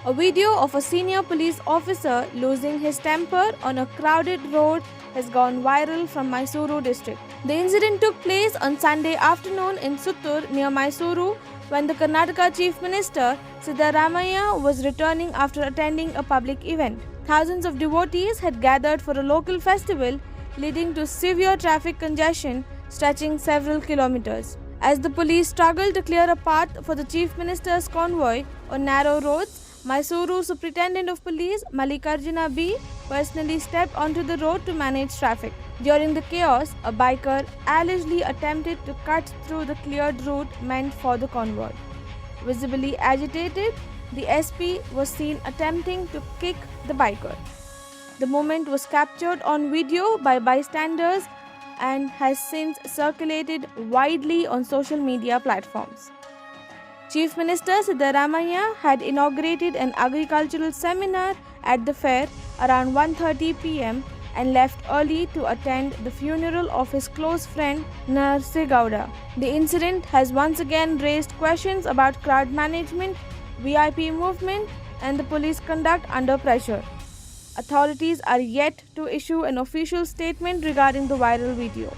A video of a senior police officer losing his temper on a crowded road has gone viral from Mysuru district. The incident took place on Sunday afternoon in Suttur near Mysuru when the Karnataka Chief Minister Siddaramaiah was returning after attending a public event. Thousands of devotees had gathered for a local festival, leading to severe traffic congestion stretching several kilometers. As the police struggled to clear a path for the Chief Minister's convoy on narrow roads, Mysuru Superintendent of Police Mallikarjuna B personally stepped onto the road to manage traffic. During the chaos, a biker allegedly attempted to cut through the cleared route meant for the convoy. Visibly agitated, the SP was seen attempting to kick the biker. The moment was captured on video by bystanders and has since circulated widely on social media platforms. Chief Minister Siddaramaiah had inaugurated an agricultural seminar at the fair around 1:30 p.m. and left early to attend the funeral of his close friend Narsigowda. The incident has once again raised questions about crowd management, VIP movement, and the police conduct under pressure. Authorities are yet to issue an official statement regarding the viral video.